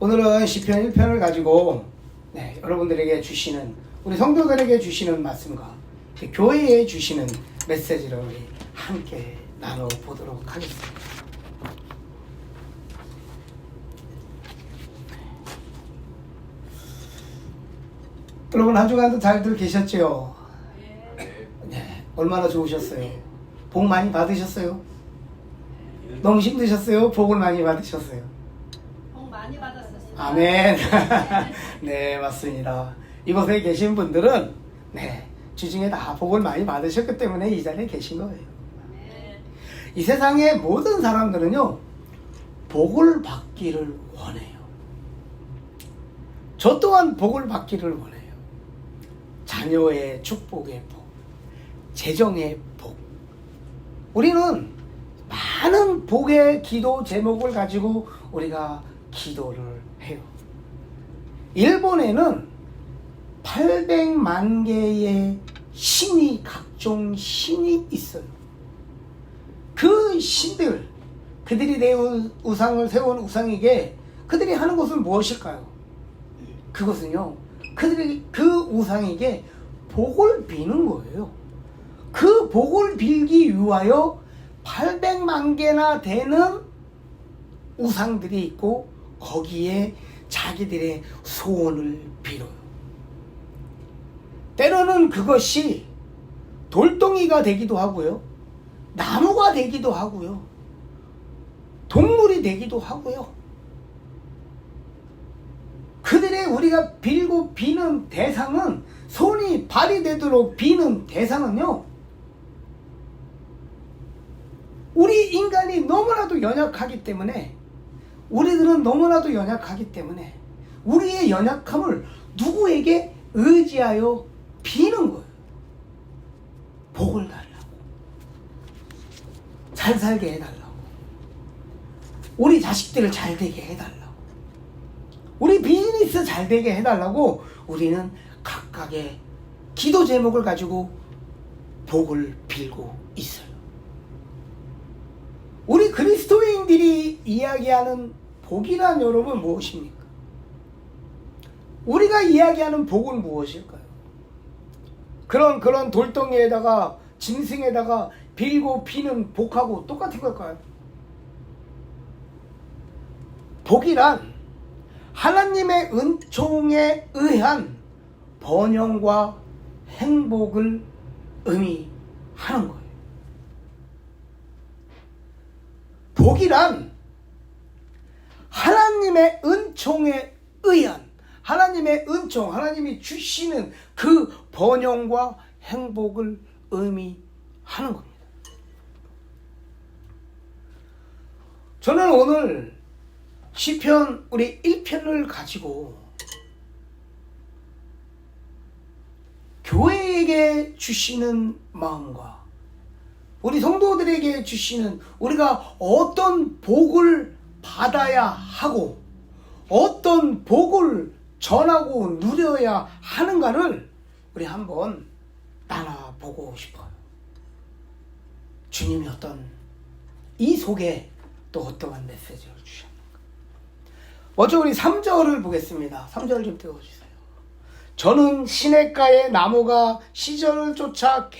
오늘은 시편 1편을 가지고 여러분들에게 주시는, 우리 성도들에게 주시는 말씀과 교회에 주시는 메시지를 우리 함께 나눠보도록 하겠습니다. 여러분 한 주간도 잘들 계셨죠? 네. 얼마나 좋으셨어요? 복 많이 받으셨어요? 너무 힘드셨어요? 복을 많이 받으셨어요? 복 많이 받았었어요. 아멘. 네, 맞습니다. 이곳에 계신 분들은 주중에 다 복을 많이 받으셨기 때문에 이 자리에 계신 거예요. 이 세상의 모든 사람들은요, 복을 받기를 원해요. 저 또한 복을 받기를 원해요. 자녀의 축복의 복, 재정의 복. 우리는 많은 복의 기도 제목을 가지고 우리가 기도를 해요. 일본에는 800만 개의 신이, 각종 신이 있어요. 그 신들, 그들이 내 우상을 세운 우상에게 그들이 하는 것은 무엇일까요? 그것은요, 그들이 그 우상에게 복을 비는 거예요. 그 복을 빌기 위하여 800만 개나 되는 우상들이 있고 거기에 자기들의 소원을 빌어요. 때로는 그것이 돌덩이가 되기도 하고요, 나무가 되기도 하고요, 동물이 되기도 하고요. 그들의 우리가 빌고 비는 대상은, 손이 발이 되도록 비는 대상은요, 우리 인간이 너무나도 연약하기 때문에, 우리들은 너무나도 연약하기 때문에 우리의 연약함을 누구에게 의지하여 비는 거예요. 복을 달라고, 잘 살게 해달라고, 우리 자식들을 잘 되게 해달라고, 우리 비즈니스 잘 되게 해달라고 우리는 각각의 기도 제목을 가지고 복을 빌고 있어요. 우리 그리스도인들이 이야기하는 복이란 여러분 무엇입니까? 우리가 이야기하는 복은 무엇일까요? 그런 돌덩이에다가 짐승에다가 빌고 비는 복하고 똑같은 걸까요? 복이란 하나님의 은총에 의한 번영과 행복을 의미하는 거예요. 복이란 하나님의 은총에 의한, 하나님의 은총, 하나님이 주시는 그 번영과 행복을 의미하는 겁니다. 저는 오늘 시편 우리 1편을 가지고 교회에게 주시는 마음과 우리 성도들에게 주시는, 우리가 어떤 복을 받아야 하고 어떤 복을 전하고 누려야 하는가를 우리 한번 나눠보고 싶어요. 주님이 이 속에 또 어떠한 메시지를 주셨는가. 먼저 우리 3절을 보겠습니다. 3절 좀 띄워주세요. 저는 시냇가의 나무가 시절을 쫓아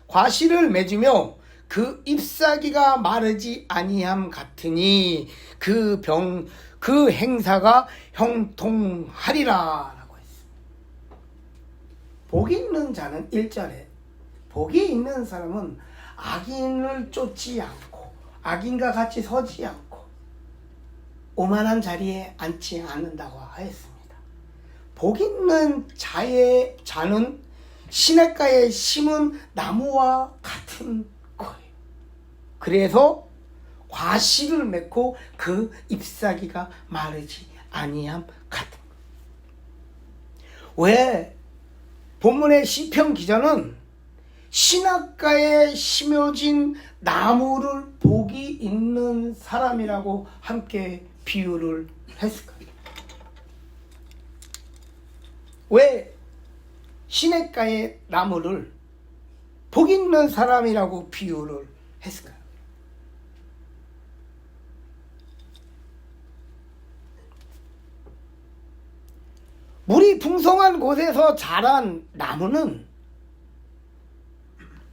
과실을 맺으며 그 잎사귀가 마르지 아니함 같으니 그 행사가 형통하리라 라고 했습니다. 복이 있는 자는 1절에, 복이 있는 사람은 악인을 쫓지 않고 악인과 같이 서지 않고 오만한 자리에 앉지 않는다고 하였습니다. 복 있는 자는 시냇가에 심은 나무와 같은 거예요. 그래서 과실을 맺고 그 잎사귀가 마르지 아니함 같은 거예요. 왜 본문의 시편 기자는 시냇가에 심어진 나무를 복이 있는 사람이라고 함께 비유를 했을까요? 왜 시냇가의 나무를 복 있는 사람이라고 비유를 했을까요? 물이 풍성한 곳에서 자란 나무는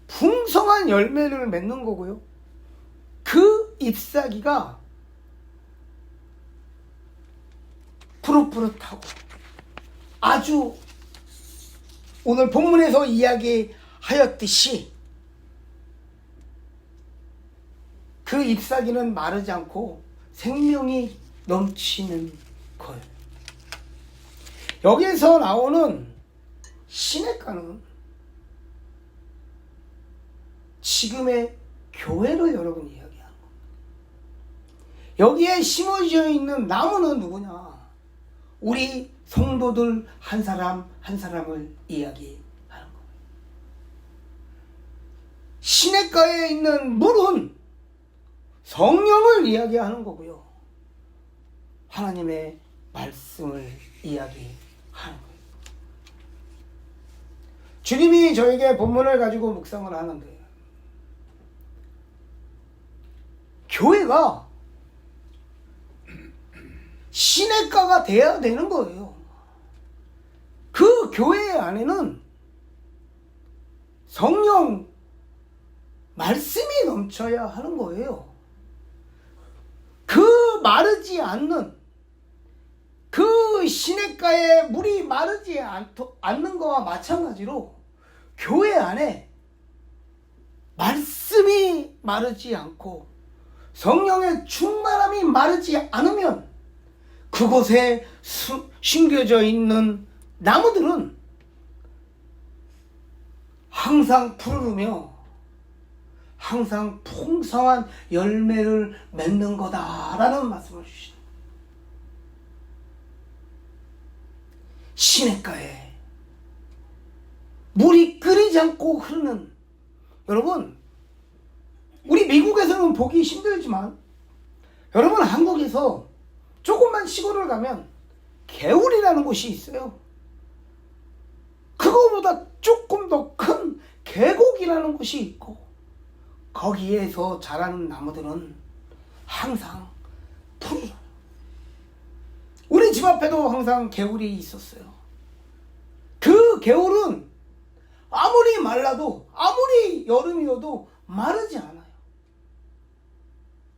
풍성한 열매를 맺는 거고요. 그 잎사귀가 푸릇푸릇하고 아주 오늘 본문에서 이야기하였듯이 그 잎사귀는 마르지 않고 생명이 넘치는 거예요. 여기에서 나오는 시냇가는 지금의 교회를 여러분 이야기하는 겁니다. 여기에 심어져 있는 나무는 누구냐? 우리 성도들 한 사람 한 사람을 이야기하는 거예요. 시냇가에 있는 물은 성령을 이야기하는 거고요. 하나님의 말씀을 이야기하는 거예요. 주님이 저에게 본문을 가지고 묵상을 하는데 교회가 시냇가가 돼야 되는 거예요. 그 교회 안에는 성령 말씀이 넘쳐야 하는 거예요. 그 마르지 않는 그 시냇가에 물이 마르지 않는 거와 마찬가지로 교회 안에 말씀이 마르지 않고 성령의 충만함이 마르지 않으면 그곳에 심겨져 있는 나무들은 항상 푸르르며 항상 풍성한 열매를 맺는 거다라는 말씀을 주시는 거예요. 시냇가에 물이 끓이지 않고 흐르는, 여러분 우리 미국에서는 보기 힘들지만 여러분 한국에서 조금만 시골을 가면 개울이라는 곳이 있어요. 그거보다 조금 더 큰 계곡이라는 곳이 있고 거기에서 자라는 나무들은 항상 푸르르. 우리 집 앞에도 항상 개울이 있었어요. 그 개울은 아무리 말라도 아무리 여름이어도 마르지 않아요.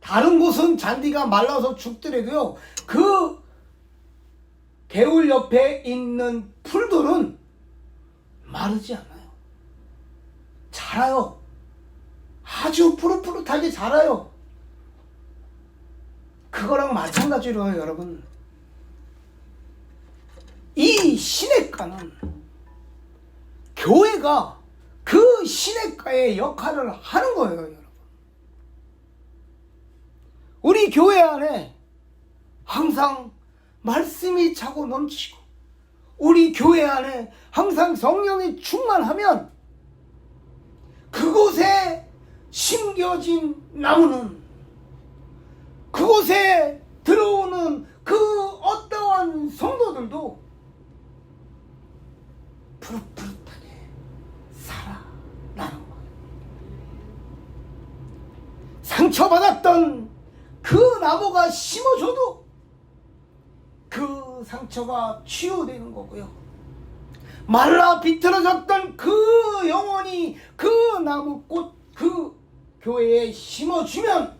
다른 곳은 잔디가 말라서 죽더라도요, 그 개울 옆에 있는 풀들은 마르지 않아요. 자라요. 아주 푸릇푸릇하게 자라요. 그거랑 마찬가지로 여러분, 이 시냇가는 교회가 그 시냇가의 역할을 하는 거예요, 여러분. 우리 교회 안에 항상 말씀이 차고 넘치고 우리 교회 안에 항상 성령이 충만하면 그곳에 심겨진 나무는, 그곳에 들어오는 그 어떠한 성도들도 푸릇푸릇하게 살아나는 거예요. 상처받았던 그 나무가 심어져도 그 상처가 치유되는 거고요. 말라 비틀어졌던 그 영혼이 그 나무꽃, 그 교회에 심어주면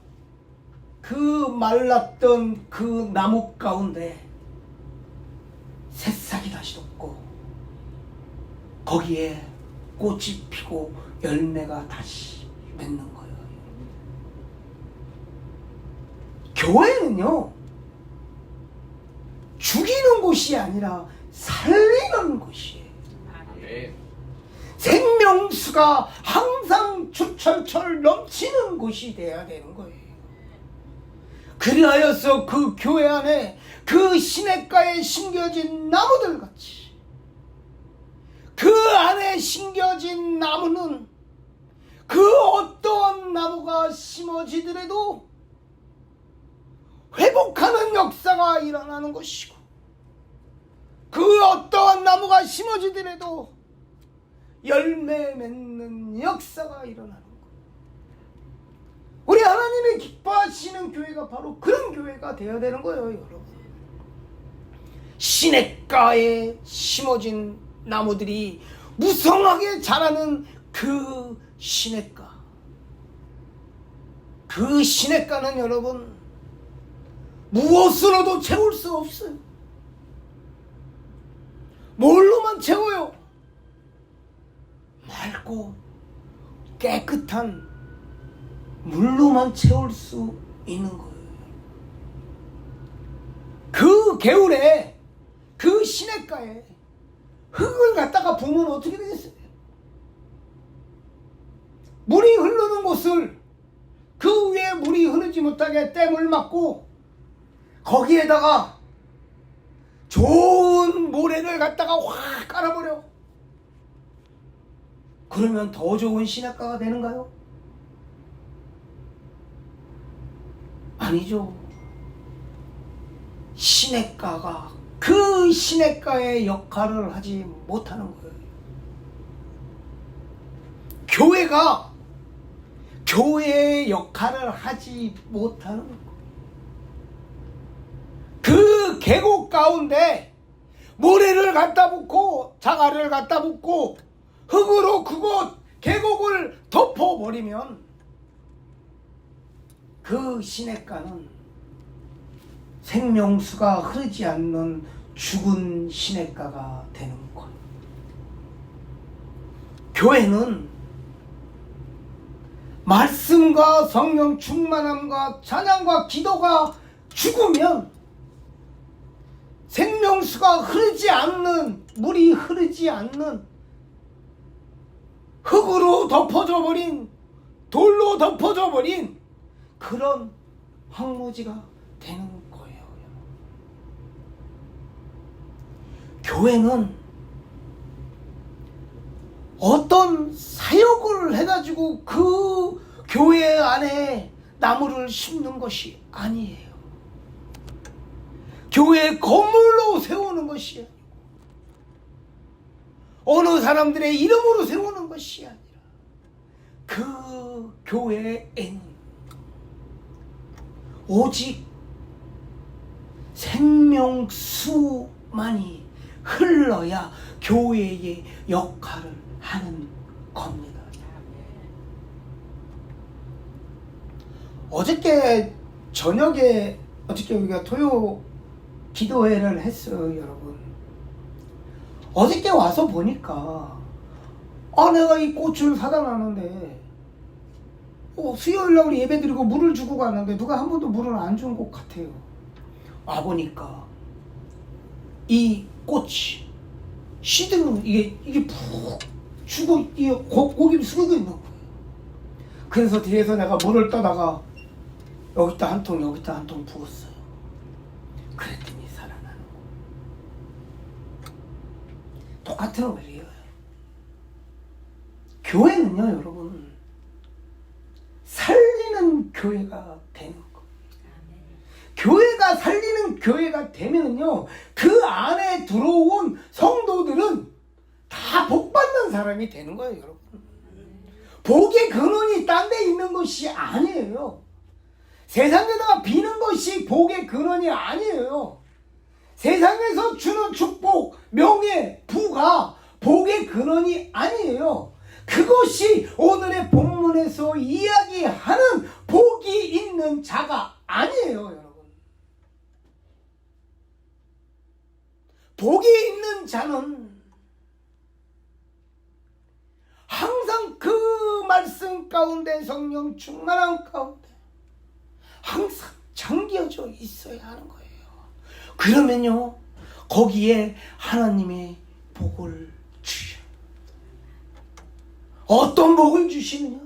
그 말랐던 그 나무 가운데 새싹이 다시 돋고 거기에 꽃이 피고 열매가 다시 맺는 거예요. 교회는요, 죽이는 곳이 아니라 살리는 곳이에요. 생명수가 항상 주철철 넘치는 곳이 돼야 되는 거예요. 그리하여서 그 교회 안에 그 시냇가에 심겨진 나무들 같이 그 안에 심겨진 나무는 그 어떠한 나무가 심어지더라도 회복하는 역사가 일어나는 것이고, 그 어떠한 나무가 심어지더라도 열매 맺는 역사가 일어나는 것. 우리 하나님이 기뻐하시는 교회가 바로 그런 교회가 되어야 되는 거예요, 여러분. 시냇가에 심어진 나무들이 무성하게 자라는 그 시냇가. 그 시냇가는 여러분 무엇으로도 채울 수 없어요. 뭘로만 채워요? 맑고 깨끗한 물로만 채울 수 있는 거예요. 그 개울에, 그 시냇가에 흙을 갖다가 부으면 어떻게 되겠어요? 물이 흐르는 곳을 그 위에 물이 흐르지 못하게 댐을 막고 거기에다가 좋은 모래를 갖다가 확 깔아버려. 그러면 더 좋은 시냇가가 되는가요? 아니죠. 시냇가가 그 시냇가의 역할을 하지 못하는 거예요. 교회가 교회의 역할을 하지 못하는 거예요. 그 계곡 가운데 모래를 갖다 붓고 자갈을 갖다 붓고 흙으로 그곳 계곡을 덮어버리면 그 시냇가는 생명수가 흐르지 않는 죽은 시냇가가 되는 거예요. 교회는 말씀과 성령 충만함과 찬양과 기도가 죽으면 생명수가 흐르지 않는, 물이 흐르지 않는 흙으로 덮어져 버린, 돌로 덮어져 버린 그런 황무지가 되는 거예요. 교회는 어떤 사역을 해가지고 그 교회 안에 나무를 심는 것이 아니에요. 교회 건물로 세우는 것이 아니고 어느 사람들의 이름으로 세우는 것이 아니라 그 교회에는 오직 생명수만이 흘러야 교회의 역할을 하는 겁니다. 어저께 저녁에 우리가 토요 기도회를 했어요, 여러분. 어저께 와서 보니까 내가 이 꽃을 사다 놨는데 수요일날 우리 예배 드리고 물을 주고 가는데 누가 한 번도 물을 안 준 것 같아요. 와보니까 이 꽃이 시드는 이게 푹 죽어, 이게 고기 숙이고 있는 거예요. 그래서 뒤에서 내가 물을 떠다가 여기다 한 통, 여기다 한 통 부었어요. 그랬더니 살아나는 거. 똑같은 원리예요. 교회는요, 여러분, 살리는 교회가 되는 거예요. 교회가 살리는 교회가 되면요, 그 안에 들어온 성도들은 다 복받는 사람이 되는 거예요, 여러분. 복의 근원이 딴 데 있는 것이 아니에요. 세상에다가 비는 것이 복의 근원이 아니에요. 세상에서 주는 축복, 명예, 부가 복의 근원이 아니에요. 그것이 오늘의 본문에서 이야기하는 복이 있는 자가 아니에요, 여러분. 복이 있는 자는 항상 그 말씀 가운데, 성령 충만함 가운데 항상 잠겨져 있어야 하는 거예요. 그러면요, 거기에 하나님의 복을 주셔. 어떤 복을 주시느냐?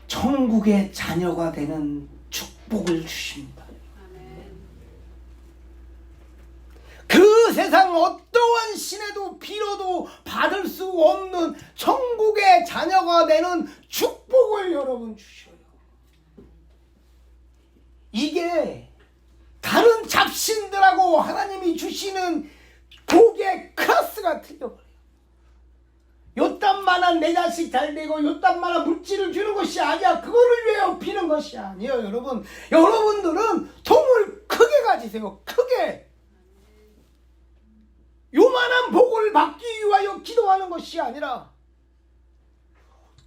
천국의 자녀가 되는 축복을 주십니다. 그 세상 어떠한 신에도 빌어도 받을 수 없는 천국의 자녀가 되는 축복을 여러분 주셔요. 이게 다른 잡신들하고 하나님이 주시는 복의 클래스가 틀려버려요. 요딴만한 내 자식 잘 되고 요딴만한 물질을 주는 것이 아니야. 그거를 위해 피는 것이 아니에요. 여러분, 여러분들은 통을 크게 가지세요. 크게. 요만한 복을 받기 위하여 기도하는 것이 아니라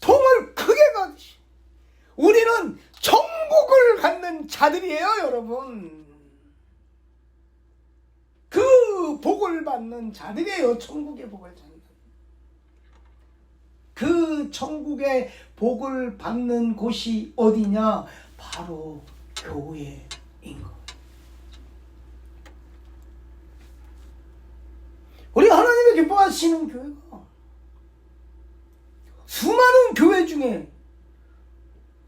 통을 크게 가지시. 우리는 천국을 갖는 자들이에요, 여러분. 그 복을 받는 자들이에요. 천국의 복을 받는. 그 천국의 복을 받는 곳이 어디냐? 바로 교회인 것. 우리 하나님의 기뻐하시는 교회가 수많은 교회 중에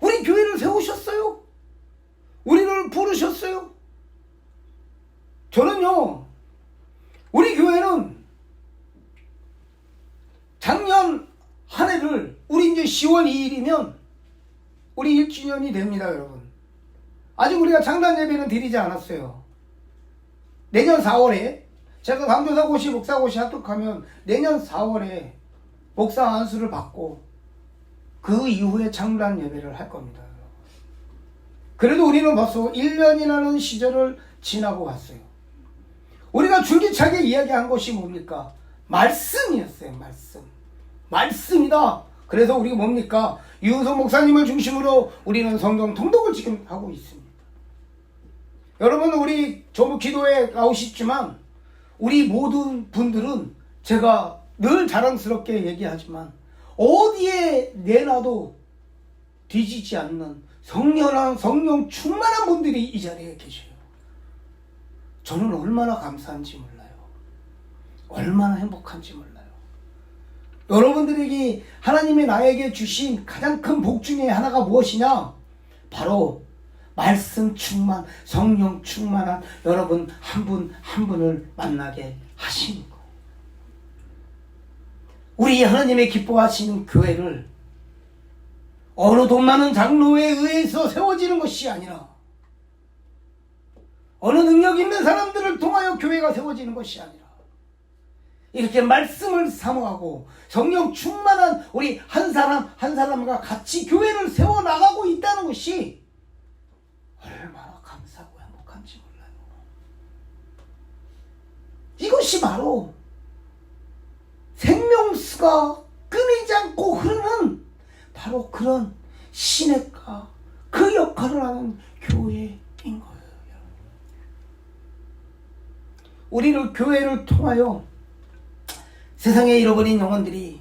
우리 교회를 세우셨어요? 우리를 부르셨어요? 저는요, 우리 교회는 작년 한 해를, 우리 이제 10월 2일이면 우리 1주년이 됩니다, 여러분. 아직 우리가 창단 예배는 드리지 않았어요. 내년 4월에 제가 강교사고시, 목사고시 합격하면 내년 4월에 목사 안수를 받고 그 이후에 창단 예배를 할 겁니다. 그래도 우리는 벌써 1년이라는 시절을 지나고 왔어요. 우리가 줄기차게 이야기한 것이 뭡니까? 말씀이었어요. 말씀이다. 그래서 우리가 뭡니까? 유은석 목사님을 중심으로 우리는 성경 통독을 지금 하고 있습니다. 여러분, 우리 전부 기도에 나오시지만 우리 모든 분들은 제가 늘 자랑스럽게 얘기하지만 어디에 내놔도 뒤지지 않는 성령 충만한 분들이 이 자리에 계셔요. 저는 얼마나 감사한지 몰라요. 얼마나 행복한지 몰라요. 여러분들에게 하나님이 나에게 주신 가장 큰 복 중에 하나가 무엇이냐? 바로 말씀 충만, 성령 충만한 여러분 한 분 한 분을 만나게 하시는 거예요. 우리 하나님의 기뻐하시는 교회를 어느 돈 많은 장로에 의해서 세워지는 것이 아니라 어느 능력 있는 사람들을 통하여 교회가 세워지는 것이 아니라 이렇게 말씀을 사모하고 성령 충만한 우리 한 사람 한 사람과 같이 교회를 세워나가고 있다는 것이 얼마나 감사하고 행복한지 몰라요. 이것이 바로 생명수가 끊이지 않고 흐르는 바로 그런 시냇가, 그 역할을 하는 교회인 거예요. 우리를 교회를 통하여 세상에 잃어버린 영혼들이,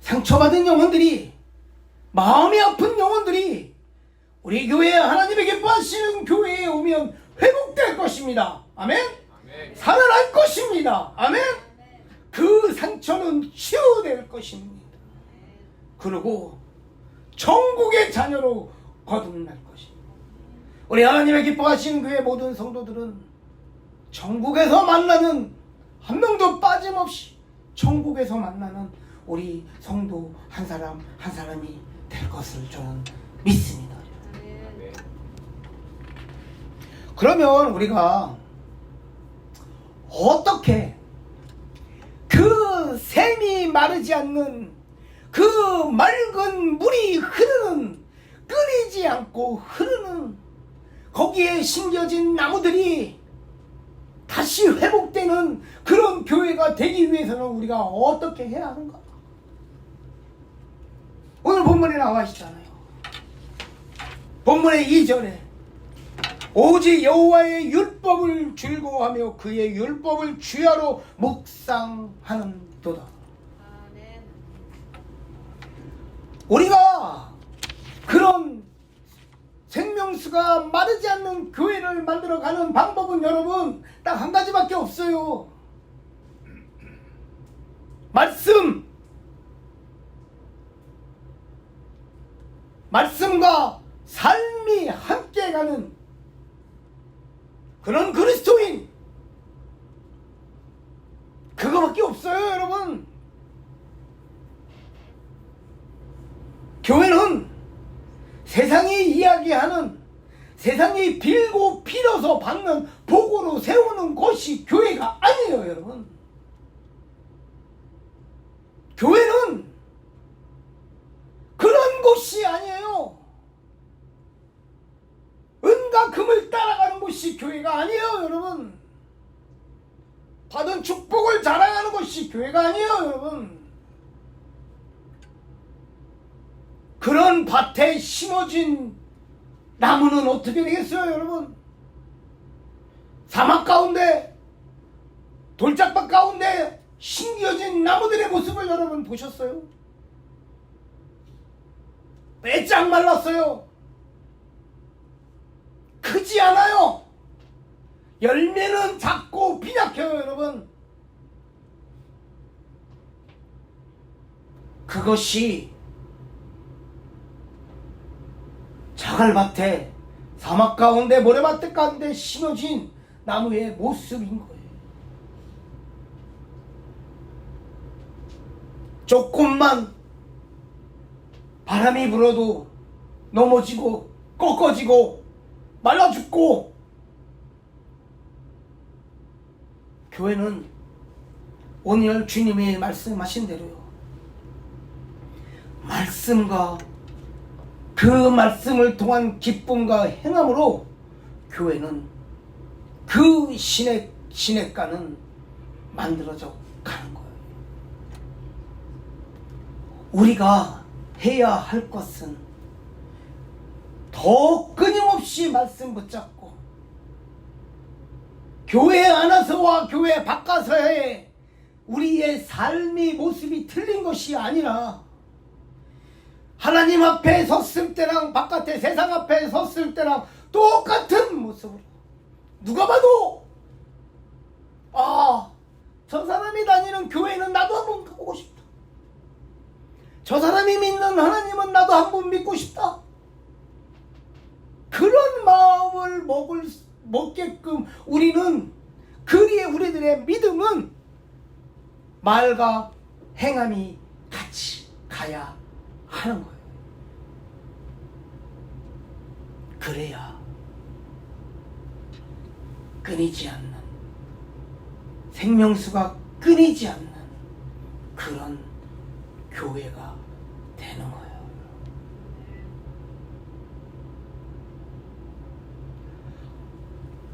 상처받은 영혼들이, 마음이 아픈 영혼들이 우리 교회에 하나님의 기뻐하시는 교회에 오면 회복될 것입니다. 아멘? 살아날 것입니다. 아멘? 그 상처는 치유될 것입니다. 그리고 천국의 자녀로 거듭날 것입니다. 우리 하나님의 기뻐하시는 교회 모든 성도들은 천국에서 만나는, 한 명도 빠짐없이 천국에서 만나는 우리 성도 한 사람 한 사람이 될 것을 저는 믿습니다. 그러면 우리가 어떻게 그 샘이 마르지 않는 그 맑은 물이 흐르는, 끊이지 않고 흐르는 거기에 심겨진 나무들이 다시 회복되는 그런 교회가 되기 위해서는 우리가 어떻게 해야 하는가? 오늘 본문에 나와 있잖아요. 본문의 2절에 오직 여호와의 율법을 즐거워하며 그의 율법을 주야로 묵상하는도다. 우리가 그런 생명수가 마르지 않는 교회를 만들어가는 방법은 여러분 딱 한 가지밖에 없어요. 말씀과 삶이 함께 가는 그런 그리스도인, 그거밖에 없어요. 여러분, 교회는 세상이 이야기하는, 세상이 빌고 빌어서 받는 복으로 세우는 것이 교회가 아니에요. 여러분, 교회는 것이 아니에요. 은과 금을 따라가는 것이 교회가 아니에요, 여러분. 받은 축복을 자랑하는 것이 교회가 아니에요, 여러분. 그런 밭에 심어진 나무는 어떻게 되겠어요, 여러분? 사막 가운데, 돌짝밭 가운데 심겨진 나무들의 모습을 여러분 보셨어요? 빼짝 말랐어요. 크지 않아요. 열매는 작고 빈약해요, 여러분. 그것이 자갈밭에, 사막 가운데, 모래밭 가운데 심어진 나무의 모습인 거예요. 조금만 바람이 불어도 넘어지고 꺾어지고 말라 죽고, 교회는 오늘 주님이 말씀하신 대로요, 말씀과 그 말씀을 통한 기쁨과 행함으로 교회는 그 시냇가는 만들어져 가는 거예요. 우리가 해야 할 것은 더 끊임없이 말씀 붙잡고, 교회 안에서와 교회 바깥에서의 우리의 삶의 모습이 틀린 것이 아니라, 하나님 앞에 섰을 때랑 바깥에 세상 앞에 섰을 때랑 똑같은 모습으로, 누가 봐도 저 사람이 다니는 교회는 나도 한번 가보고 싶다, 저 사람이 믿는 하나님은 나도 한번 믿고 싶다, 그런 마음을 먹게끔 우리는, 우리들의 믿음은 말과 행함이 같이 가야 하는 거예요. 그래야 끊이지 않는, 생명수가 끊이지 않는 그런 교회가 되는 거예요.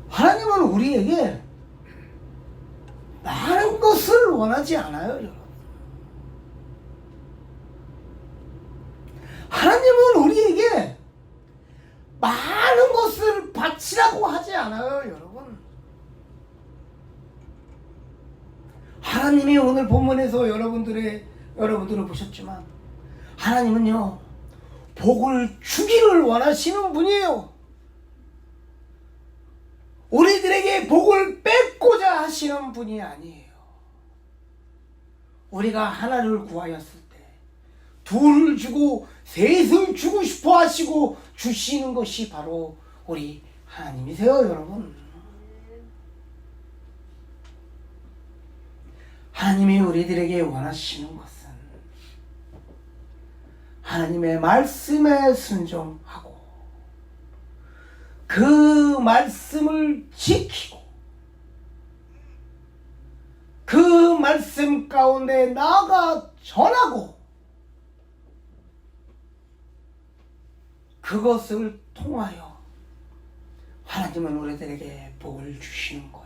하나님은 우리에게 많은 것을 원하지 않아요, 여러분. 하나님은 우리에게 많은 것을 바치라고 하지 않아요, 여러분. 하나님이 오늘 본문에서 여러분들을 보셨지만, 하나님은요, 복을 주기를 원하시는 분이에요. 우리들에게 복을 뺏고자 하시는 분이 아니에요. 우리가 하나를 구하였을 때 둘을 주고 셋을 주고 싶어 하시고 주시는 것이 바로 우리 하나님이세요, 여러분. 하나님이 우리들에게 원하시는 것은 하나님의 말씀에 순종하고 그 말씀을 지키고 그 말씀 가운데 나아가 전하고, 그것을 통하여 하나님은 우리들에게 복을 주시는 거예요.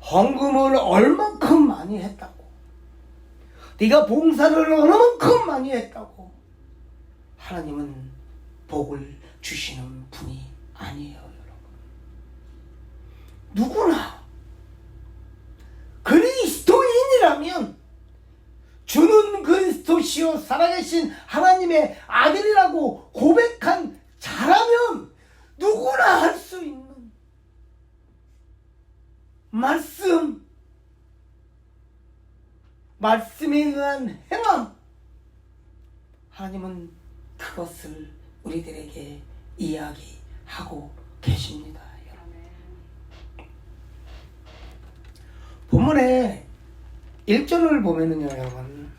헌금을 얼만큼 많이 했다고, 네가 봉사를 얼만큼 많이 했다고 하나님은 복을 주시는 분이 아니에요, 여러분. 누구나 그리스도인이라면, 주는 그리스도시요 살아계신 하나님의 아들이라고 고백한 자라면 누구나 할 수 있는 말씀에 의한 행함, 하나님은 그것을 우리들에게 이야기하고 계십니다, 여러분. 본문에 1절을 보면은요, 여러분,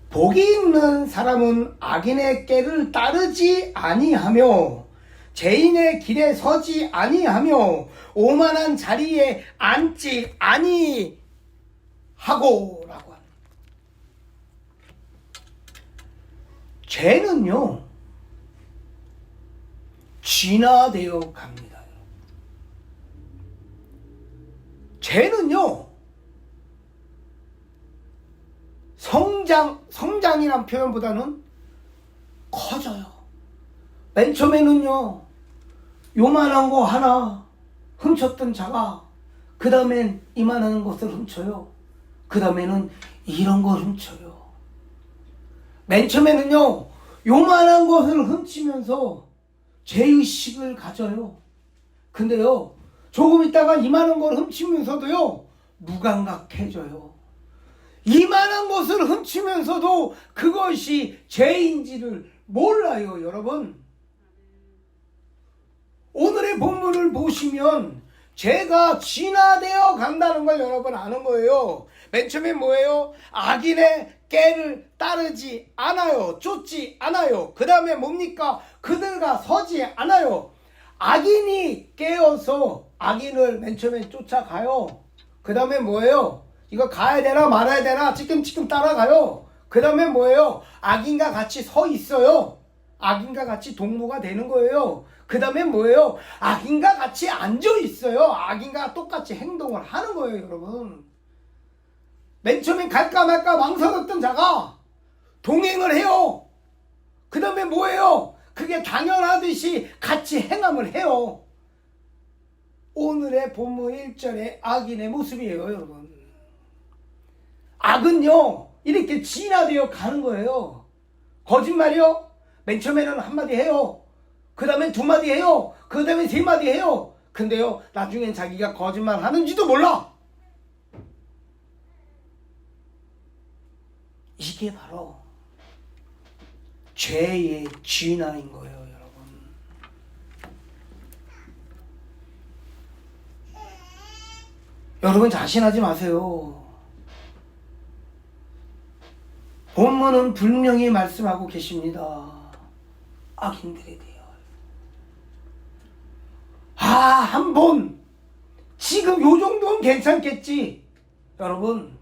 복이 있는 사람은 악인의 꾀를 따르지 아니하며 죄인의 길에 서지 아니하며 오만한 자리에 앉지 아니하고 라고 합니다. 죄는요 진화되어 갑니다. 죄는요 성장이란 표현보다는 커져요. 맨 처음에는요 요만한 거 하나 훔쳤던 자가 그 다음엔 이만한 것을 훔쳐요. 그 다음에는 이런 걸 훔쳐요. 맨 처음에는요 요만한 것을 훔치면서 죄의식을 가져요. 근데요 조금 있다가 이만한 걸 훔치면서도요 무감각해져요. 이만한 것을 훔치면서도 그것이 죄인지를 몰라요. 여러분, 오늘의 본문을 보시면 죄가 진화되어 간다는 걸 여러분 아는 거예요. 맨 처음에 뭐예요? 악인의 꾀를 따르지 않아요. 쫓지 않아요. 그 다음에 뭡니까? 그들과 서지 않아요. 악인이 깨어서 악인을 맨 처음에 쫓아가요. 그 다음에 뭐예요? 이거 가야 되나 말아야 되나 찌끔찌끔 따라가요. 그 다음에 뭐예요? 악인과 같이 서 있어요. 악인과 같이 동무가 되는 거예요. 그 다음에 뭐예요? 악인과 같이 앉아 있어요. 악인과 똑같이 행동을 하는 거예요. 여러분, 맨 처음에 갈까 말까 망설였던 자가 동행을 해요. 그 다음에 뭐예요? 그게 당연하듯이 같이 행함을 해요. 오늘의 본문 1절의 악인의 모습이에요. 여러분, 악은요 이렇게 진화되어 가는 거예요. 거짓말이요 맨 처음에는 한마디 해요. 그 다음에 두 마디 해요. 그 다음에 세 마디 해요. 근데요 나중엔 자기가 거짓말 하는지도 몰라. 이게 바로 죄의 진화인 거예요. 여러분, 여러분 자신하지 마세요. 본문은 분명히 말씀하고 계십니다. 악인들에 대하여. 한 번 지금 요 정도는 괜찮겠지. 여러분,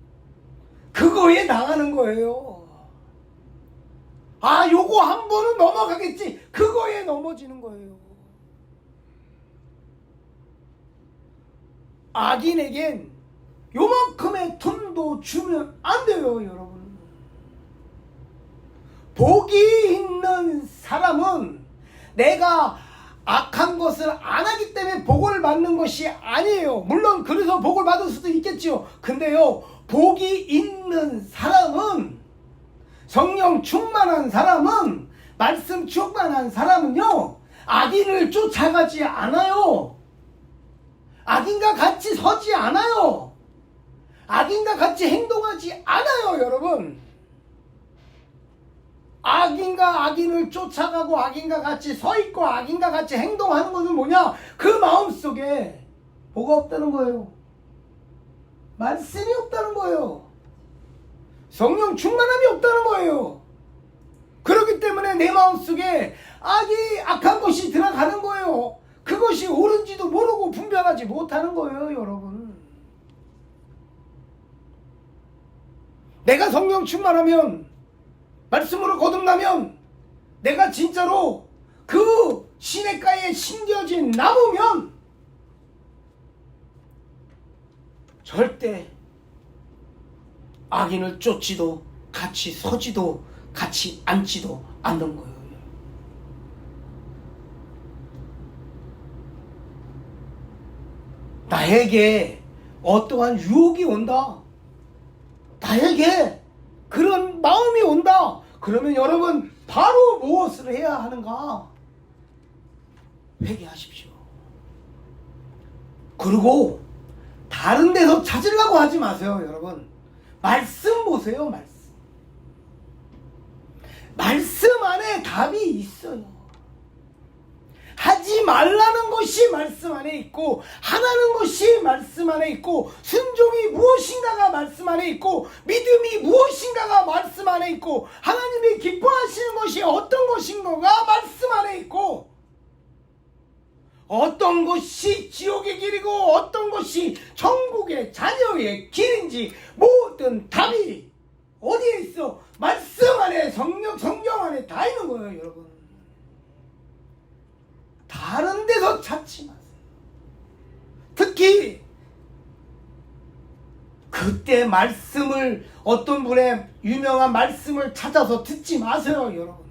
그거에 나가는 거예요. 요거 한 번은 넘어가겠지. 그거에 넘어지는 거예요. 악인에겐 요만큼의 틈도 주면 안 돼요. 여러분, 복이 있는 사람은 내가 악한 것을 안 하기 때문에 복을 받는 것이 아니에요. 물론 그래서 복을 받을 수도 있겠지요. 근데요 복이 있는 사람은, 성령 충만한 사람은, 말씀 충만한 사람은요 악인을 쫓아가지 않아요. 악인과 같이 서지 않아요. 악인과 같이 행동하지 않아요. 여러분, 악인과 악인을 쫓아가고 악인과 같이 서 있고 악인과 같이 행동하는 것은 뭐냐? 그 마음속에 뭐가 없다는 거예요. 말씀이 없다는 거예요. 성령 충만함이 없다는 거예요. 그렇기 때문에 내 마음속에 악한 것이 들어가는 거예요. 그것이 옳은지도 모르고 분별하지 못하는 거예요. 여러분, 내가 성령 충만하면, 말씀으로 거듭나면, 내가 진짜로 그 시냇가에 심겨진 나무면 절대 악인을 쫓지도 같이 서지도 같이 앉지도 않는 거예요. 나에게 어떠한 유혹이 온다, 나에게 그런 마음이 온다, 그러면 여러분 바로 무엇을 해야 하는가? 회개하십시오. 그리고 다른 데서 찾으려고 하지 마세요. 여러분, 말씀 보세요. 말씀 안에 답이 있어요. 하지 말라는 것이 말씀 안에 있고, 하라는 것이 말씀 안에 있고, 순종이 무엇인가가 말씀 안에 있고, 믿음이 무엇인가가 말씀 안에 있고, 하나님이 기뻐하시는 것이 어떤 것인가가 말씀 안에 있고, 어떤 것이 지옥의 길이고 어떤 것이 천국의 자녀의 길인지 모든 답이 어디에 있어? 말씀 안에 성경 안에 다 있는 거예요, 여러분. 다른 데서 찾지 마세요. 특히 그때 말씀을 어떤 분의 유명한 말씀을 찾아서 듣지 마세요, 여러분.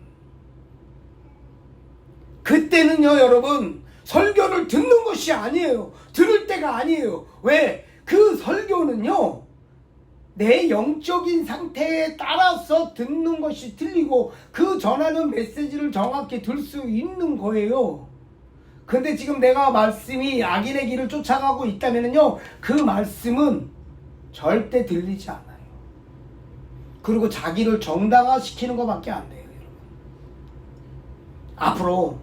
그때는요, 여러분, 설교를 듣는 것이 아니에요. 들을 때가 아니에요. 왜? 그 설교는요, 내 영적인 상태에 따라서 듣는 것이 틀리고 그 전하는 메시지를 정확히 들 수 있는 거예요. 근데 지금 내가 말씀이 악인의 길을 쫓아가고 있다면요, 그 말씀은 절대 들리지 않아요. 그리고 자기를 정당화시키는 것밖에 안 돼요, 여러분. 앞으로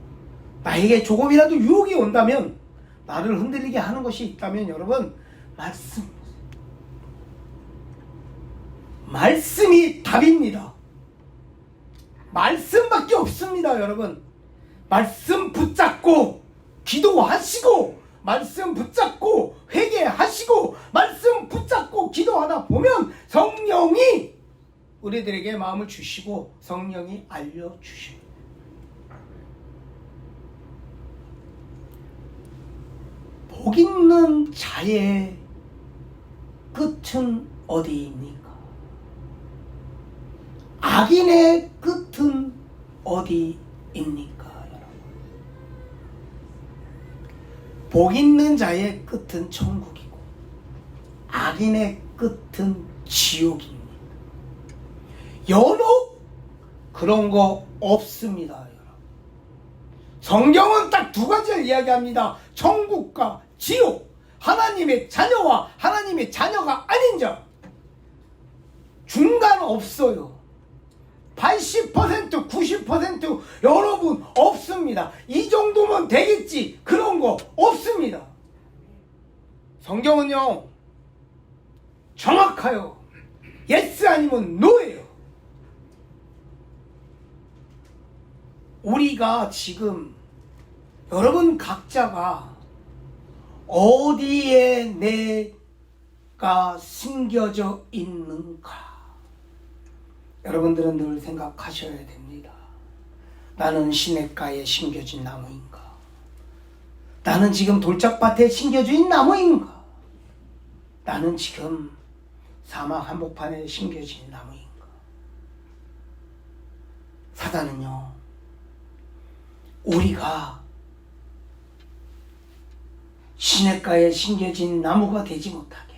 나에게 조금이라도 유혹이 온다면, 나를 흔들리게 하는 것이 있다면 여러분, 말씀이 답입니다. 말씀밖에 없습니다, 여러분. 말씀 붙잡고 기도하시고, 말씀 붙잡고 회개하시고, 말씀 붙잡고 기도하다 보면 성령이 우리들에게 마음을 주시고 성령이 알려주십니다. 복 있는 자의 끝은 어디입니까? 악인의 끝은 어디입니까, 여러분? 복 있는 자의 끝은 천국이고 악인의 끝은 지옥입니다. 연옥 그런 거 없습니다, 여러분. 성경은 딱 두 가지를 이야기합니다. 천국과 지옥. 하나님의 자녀와 하나님의 자녀가 아닌 자. 중간 없어요. 80%, 90% 여러분 없습니다. 이 정도면 되겠지. 그런 거 없습니다. 성경은요, 정확해요. 예스 아니면 노예요. 우리가 지금 여러분 각자가 어디에 내가 숨겨져 있는가, 여러분들은 늘 생각하셔야 됩니다. 나는 시냇가에 심겨진 나무인가? 나는 지금 돌짝밭에 심겨진 나무인가? 나는 지금 사막 한복판에 심겨진 나무인가? 사단은요, 우리가 시냇가에 심겨진 나무가 되지 못하게,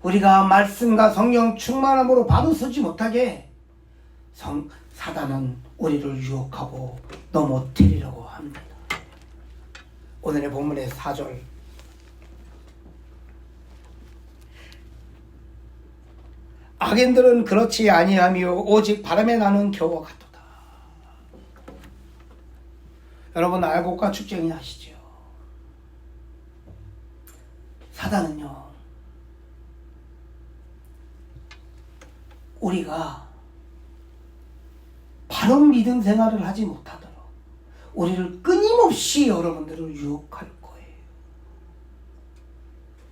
우리가 말씀과 성령 충만함으로 받아서지 못하게 사단은 우리를 유혹하고 넘어뜨리려고 합니다. 오늘의 본문의 4절, 악인들은 그렇지 아니하며 오직 바람에 나는 겨와 같도다. 여러분, 알곡과 축쟁이 아시죠? 사단은요, 우리가 바른 믿음 생활을 하지 못하도록 우리를 끊임없이 여러분들을 유혹할 거예요.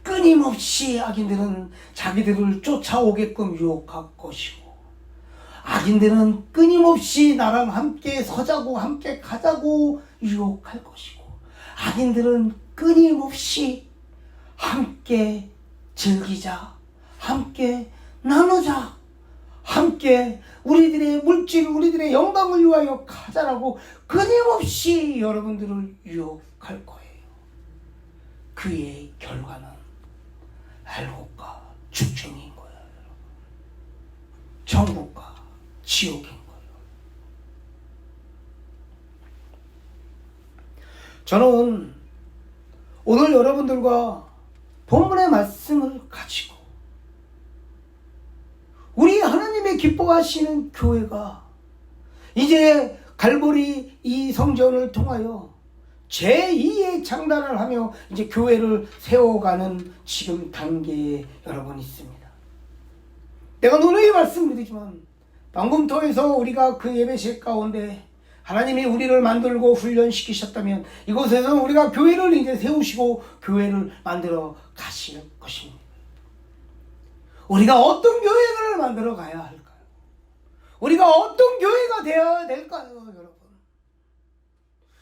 끊임없이 악인들은 자기들을 쫓아오게끔 유혹할 것이고, 악인들은 끊임없이 나랑 함께 서자고 함께 가자고 유혹할 것이고, 악인들은 끊임없이 함께 즐기자, 함께 나누자, 함께 우리들의 물질, 우리들의 영광을 위하여 가자라고 끊임없이 여러분들을 유혹할 거예요. 그의 결과는 알곡과 축쟁인 거예요. 천국과 지옥인 거예요. 저는 오늘 여러분들과 본문의 말씀을 가지고 우리 하나님의 기뻐하시는 교회가 이제 갈보리 이 성전을 통하여 제2의 창단을 하며 이제 교회를 세워가는 지금 단계에 여러분 있습니다. 내가 누누이 말씀드리지만 방금토에서 우리가 그 예배실 가운데 하나님이 우리를 만들고 훈련시키셨다면 이곳에서 우리가 교회를 이제 세우시고 교회를 만들어 가실 것입니다. 우리가 어떤 교회를 만들어 가야 할까요? 우리가 어떤 교회가 되어야 될까요, 여러분?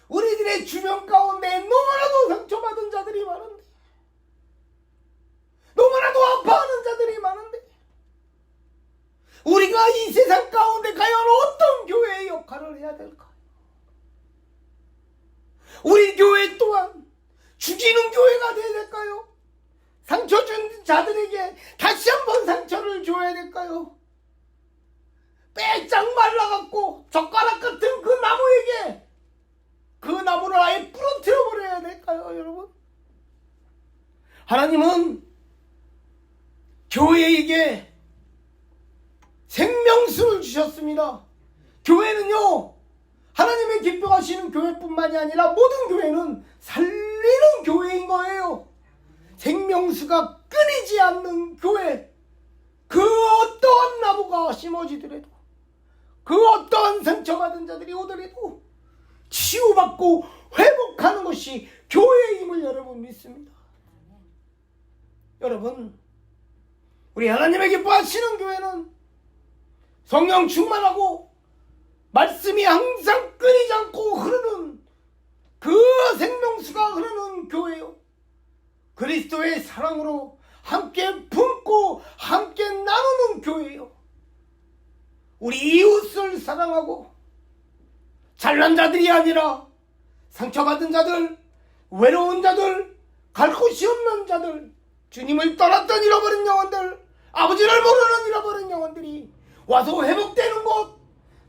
우리들의 주변 가운데 너무나도 상처받은 자들이 많은데, 너무나도 아파하는 자들이 많은데, 우리가 이 세상 가운데 과연 어떤 교회의 역할을 해야 될까요? 우리 교회 또한 죽이는 교회가 되어야 될까요? 상처 준 자들에게 다시 한번 상처를 줘야 될까요? 빼짝 말라갖고 젓가락 같은 그 나무에게 그 나무를 아예 부러뜨려 버려야 될까요, 여러분? 하나님은 교회에게 생명수를 주셨습니다. 교회는요, 하나님의 기뻐하시는 교회뿐만이 아니라 모든 교회는 살리는 교회인 거예요. 생명수가 끊이지 않는 교회. 그 어떠한 나무가 심어지더라도, 그 어떠한 상처받은 자들이 오더라도 치유받고 회복하는 것이 교회임을 여러분 믿습니다. 여러분, 우리 하나님의 기뻐하시는 교회는 성령 충만하고 말씀이 항상 끊이지 않고 흐르는 그 생명수가 흐르는 교회요. 그리스도의 사랑으로 함께 품고 함께 나누는 교회요. 우리 이웃을 사랑하고 잘난 자들이 아니라 상처받은 자들, 외로운 자들, 갈 곳이 없는 자들, 주님을 떠났던 잃어버린 영혼들, 아버지를 모르는 잃어버린 영혼들이 와서 회복되는 곳,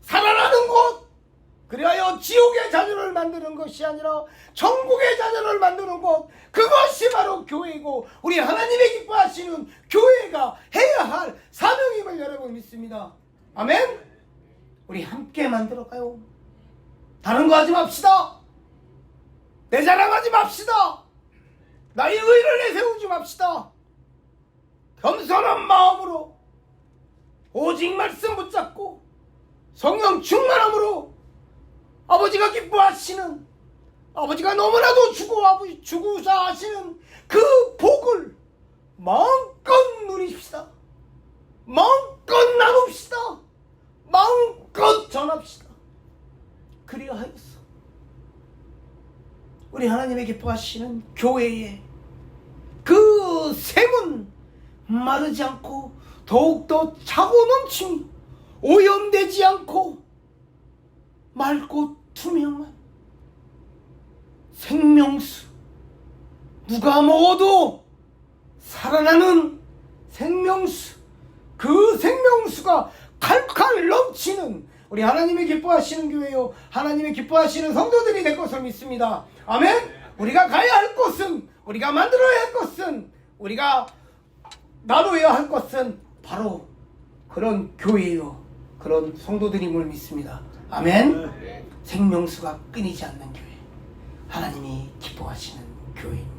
살아나는 곳, 그리하여 지옥의 자녀를 만드는 것이 아니라 천국의 자녀를 만드는 곳, 그것이 바로 교회이고 우리 하나님의 기뻐하시는 교회가 해야 할 사명임을 여러분 믿습니다. 아멘? 우리 함께 만들어가요. 다른 거 하지 맙시다. 내 자랑하지 맙시다. 나의 의를 내세우지 맙시다. 겸손한 마음으로 오직 말씀 붙잡고 성령 충만함으로 아버지가 기뻐하시는, 아버지가 너무나도 주고자 하시는 그 복을 마음껏 누리십시다. 마음껏 나눕시다. 마음껏 전합시다. 그리하여서 우리 하나님의 기뻐하시는 교회의 그 샘은 마르지 않고 더욱더 차고 넘치니 오염되지 않고 맑고 투명한 생명수, 누가 먹어도 살아나는 생명수, 그 생명수가 칼칼 넘치는 우리 하나님의 기뻐하시는 교회요, 하나님의 기뻐하시는 성도들이 될 것을 믿습니다. 아멘. 우리가 가야 할 곳은, 우리가 만들어야 할 것은, 우리가 나눠야 할 것은 바로 그런 교회요, 그런 성도들임을 믿습니다. 아멘. 생명수가 끊이지 않는 교회, 하나님이 기뻐하시는 교회입니다.